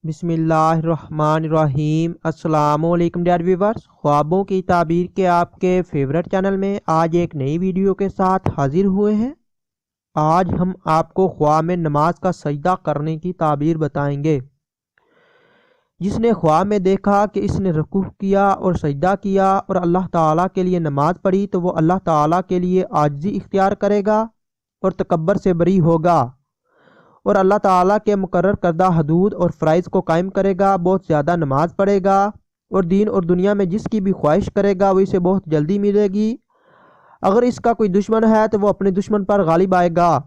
بسم اللہ الرحمن الرحیم۔ السلام علیکم ڈیئر ویورز، خوابوں کی تعبیر کے آپ کے فیورٹ چینل میں آج ایک نئی ویڈیو کے ساتھ حاضر ہوئے ہیں۔ آج ہم آپ کو خواب میں نماز کا سجدہ کرنے کی تعبیر بتائیں گے۔ جس نے خواب میں دیکھا کہ اس نے رکوع کیا اور سجدہ کیا اور اللہ تعالیٰ کے لیے نماز پڑھی تو وہ اللہ تعالیٰ کے لیے عاجزی اختیار کرے گا اور تکبر سے بری ہوگا اور اللہ تعالیٰ کے مقرر کردہ حدود اور فرائض کو قائم کرے گا، بہت زیادہ نماز پڑھے گا اور دین اور دنیا میں جس کی بھی خواہش کرے گا وہ اسے بہت جلدی ملے گی۔ اگر اس کا کوئی دشمن ہے تو وہ اپنے دشمن پر غالب آئے گا۔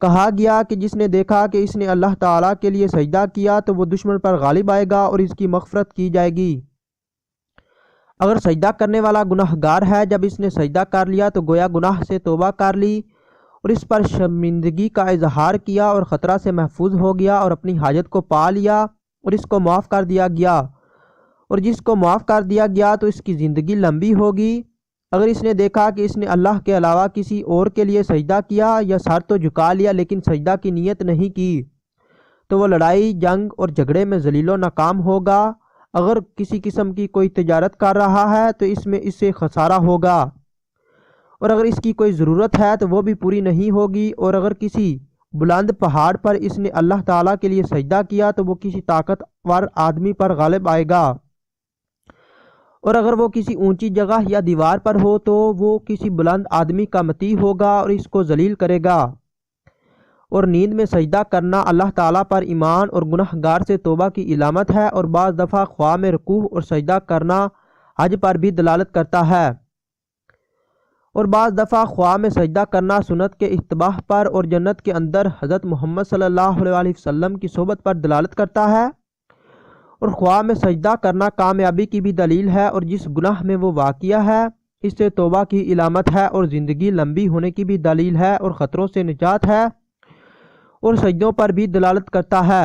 کہا گیا کہ جس نے دیکھا کہ اس نے اللہ تعالیٰ کے لیے سجدہ کیا تو وہ دشمن پر غالب آئے گا اور اس کی مغفرت کی جائے گی۔ اگر سجدہ کرنے والا گناہ گار ہے، جب اس نے سجدہ کر لیا تو گویا گناہ سے توبہ کر لی اور اس پر شرمندگی کا اظہار کیا اور خطرہ سے محفوظ ہو گیا اور اپنی حاجت کو پا لیا اور اس کو معاف کر دیا گیا، اور جس کو معاف کر دیا گیا تو اس کی زندگی لمبی ہوگی۔ اگر اس نے دیکھا کہ اس نے اللہ کے علاوہ کسی اور کے لیے سجدہ کیا یا سر تو جھکا لیا لیکن سجدہ کی نیت نہیں کی تو وہ لڑائی، جنگ اور جھگڑے میں ذلیل و ناکام ہوگا۔ اگر کسی قسم کی کوئی تجارت کر رہا ہے تو اس میں اس سے خسارہ ہوگا، اور اگر اس کی کوئی ضرورت ہے تو وہ بھی پوری نہیں ہوگی۔ اور اگر کسی بلند پہاڑ پر اس نے اللہ تعالیٰ کے لیے سجدہ کیا تو وہ کسی طاقتور آدمی پر غالب آئے گا، اور اگر وہ کسی اونچی جگہ یا دیوار پر ہو تو وہ کسی بلند آدمی کا مطیع ہوگا اور اس کو ذلیل کرے گا۔ اور نیند میں سجدہ کرنا اللہ تعالیٰ پر ایمان اور گناہ گار سے توبہ کی علامت ہے، اور بعض دفعہ خواب میں رکوع اور سجدہ کرنا حج پر بھی دلالت کرتا ہے، اور بعض دفعہ خواب میں سجدہ کرنا سنت کے اتباع پر اور جنت کے اندر حضرت محمد صلی اللہ علیہ وسلم کی صحبت پر دلالت کرتا ہے۔ اور خواب میں سجدہ کرنا کامیابی کی بھی دلیل ہے، اور جس گناہ میں وہ واقع ہے اس سے توبہ کی علامت ہے اور زندگی لمبی ہونے کی بھی دلیل ہے اور خطروں سے نجات ہے، اور سجدوں پر بھی دلالت کرتا ہے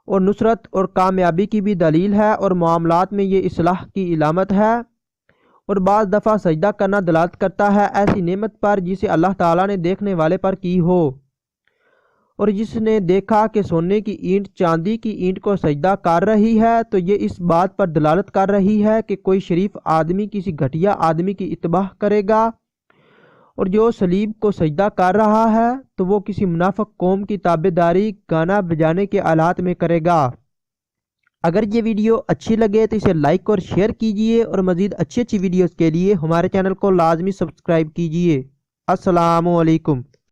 اور نصرت اور کامیابی کی بھی دلیل ہے، اور معاملات میں یہ اصلاح کی علامت ہے۔ اور بعض دفعہ سجدہ کرنا دلالت کرتا ہے ایسی نعمت پر جسے اللہ تعالیٰ نے دیکھنے والے پر کی ہو، اور جس نے دیکھا کہ سونے کی اینٹ چاندی کی اینٹ کو سجدہ کر رہی ہے تو یہ اس بات پر دلالت کر رہی ہے کہ کوئی شریف آدمی کسی گھٹیا آدمی کی اتباع کرے گا، اور جو صلیب کو سجدہ کر رہا ہے تو وہ کسی منافق قوم کی تابعداری گانا بجانے کے آلات میں کرے گا۔ اگر یہ ویڈیو اچھی لگے تو اسے لائک اور شیئر کیجئے، اور مزید اچھی ویڈیوز کے لیے ہمارے چینل کو لازمی سبسکرائب کیجئے۔ السلام علیکم۔